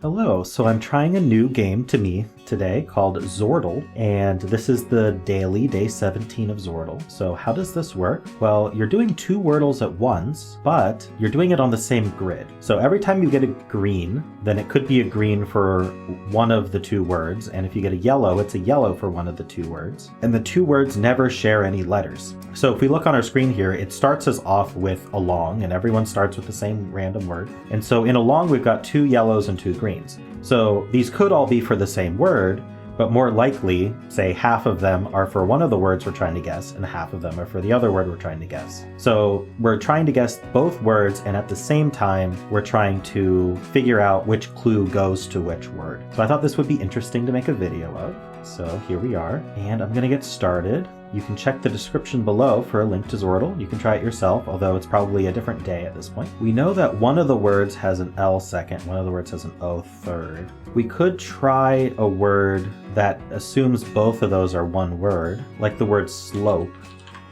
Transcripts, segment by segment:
Hello, so I'm trying a new game to me today called Zordle, and this is the daily, day 17 of Zordle. So how does this work? Well, you're doing two Wordles at once, but you're doing it on the same grid. So every time you get a green, then it could be a green for one of the two words, and if you get a yellow, it's a yellow for one of the two words. And the two words never share any letters. So if we look on our screen here, it starts us off with along, and everyone starts with the same random word. And so in along, we've got two yellows and two greens. So these could all be for the same word, but more likely, say half of them are for one of the words we're trying to guess, and half of them are for the other word we're trying to guess. So we're trying to guess both words, and at the same time, we're trying to figure out which clue goes to which word. So I thought this would be interesting to make a video of. So here we are, and I'm gonna get started. You can check the description below for a link to Zordle. You can try it yourself, although it's probably a different day at this point. We know that one of the words has an L second, one of the words has an O third. We could try a word that assumes both of those are one word, like the word slope.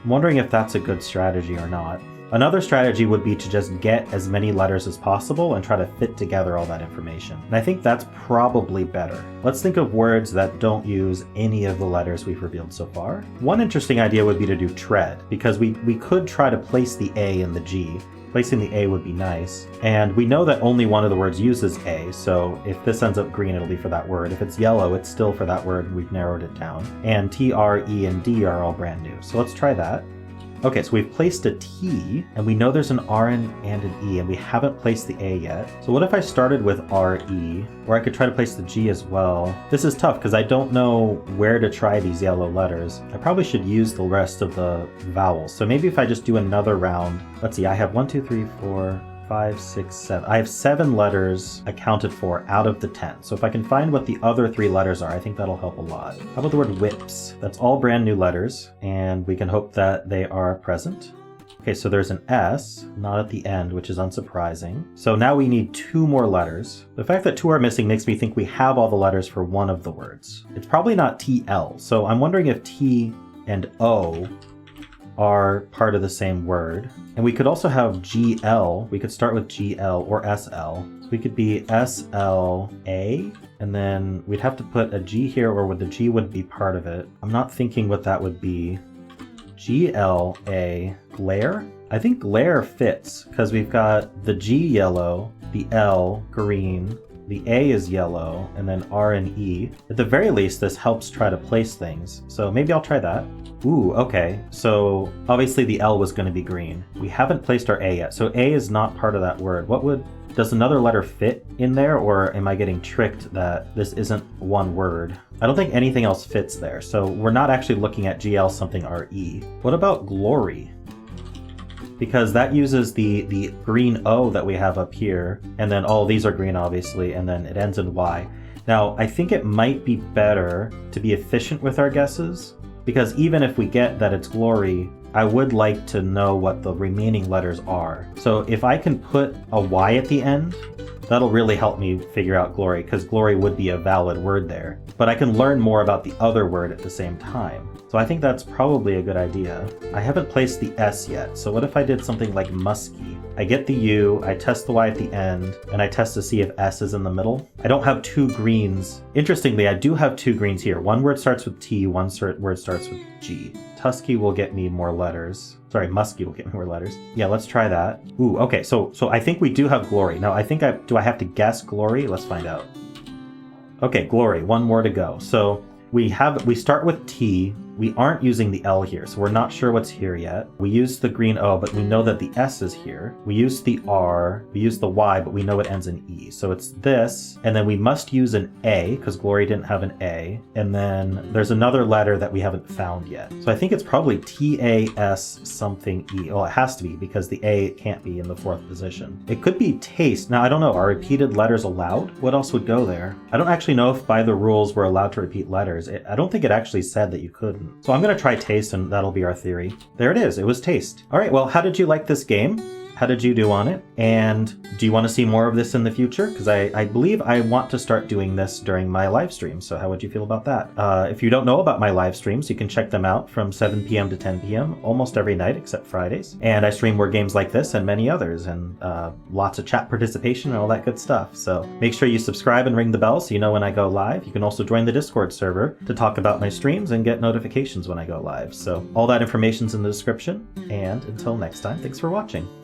I'm wondering if that's a good strategy or not. Another strategy would be to just get as many letters as possible and try to fit together all that information. And I think that's probably better. Let's think of words that don't use any of the letters we've revealed so far. One interesting idea would be to do tread, because we could try to place the A in the G. Placing the A would be nice. And we know that only one of the words uses A, so if this ends up green, it'll be for that word. If it's yellow, it's still for that word. We've narrowed it down. And T, R, E, and D are all brand new. So let's try that. Okay, so we've placed a T, and we know there's an R and an E, and we haven't placed the A yet. So what if I started with R-E, or I could try to place the G as well? This is tough, because I don't know where to try these yellow letters. I probably should use the rest of the vowels. So maybe if I just do another round, let's see, I have 1, 2, 3, 4, 5, 6, 7. I have 7 letters accounted for out of the 10. So if I can find what the other 3 letters are, I think that'll help a lot. How about the word whips? That's all brand new letters, and we can hope that they are present. Okay, so there's an S, not at the end, which is unsurprising. So now we need 2 more letters. The fact that 2 are missing makes me think we have all the letters for one of the words. It's probably not TL, so I'm wondering if T and O are part of the same word. And we could also have GL. We could start with GL or SL. We could be SLA, and then we'd have to put a G here, or the G would be part of it. I'm not thinking what that would be. GLA, glare? I think glare fits, because we've got the G yellow, the L green, the A is yellow, and then R and E. At the very least, this helps try to place things. So maybe I'll try that. Ooh, okay. So obviously the L was going to be green. We haven't placed our A yet. So A is not part of that word. Does another letter fit in there, or am I getting tricked that this isn't one word? I don't think anything else fits there. So we're not actually looking at GL something RE. What about glory? Because that uses the green O that we have up here, and then all these are green obviously, and then it ends in Y. Now, I think it might be better to be efficient with our guesses, because even if we get that it's glory, I would like to know what the remaining letters are. So if I can put a Y at the end, that'll really help me figure out glory, because glory would be a valid word there. But I can learn more about the other word at the same time. So I think that's probably a good idea. I haven't placed the S yet, so what if I did something like musky? I get the U, I test the Y at the end, and I test to see if S is in the middle. I don't have 2 greens. Interestingly, I do have 2 greens here. One word starts with T, one word starts with G. Tusky will get me more letters. Sorry, musky will get me more letters. Yeah, let's try that. Ooh, okay, so I think we do have glory. Now, do I have to guess glory? Let's find out. Okay, glory, 1 more to go. So we start with T. We aren't using the L here, so we're not sure what's here yet. We used the green O, but we know that the S is here. We used the R, we used the Y, but we know it ends in E. So it's this, and then we must use an A, because glory didn't have an A. And then there's another letter that we haven't found yet. So I think it's probably TAS something E. Well, it has to be, because the A can't be in the 4th position. It could be taste. Now, I don't know, are repeated letters allowed? What else would go there? I don't actually know if by the rules we're allowed to repeat letters. I don't think it actually said that you couldn't. So I'm going to try taste, and that'll be our theory. There it is. It was taste. All right, well, how did you like this game? How did you do on it? And do you want to see more of this in the future? Because I believe I want to start doing this during my live streams. So how would you feel about that? If you don't know about my live streams, you can check them out from 7 p.m. to 10 p.m. almost every night except Fridays. And I stream more games like this and many others, and lots of chat participation and all that good stuff. So make sure you subscribe and ring the bell so you know when I go live. You can also join the Discord server to talk about my streams and get notifications when I go live. So all that information's in the description. And until next time, thanks for watching.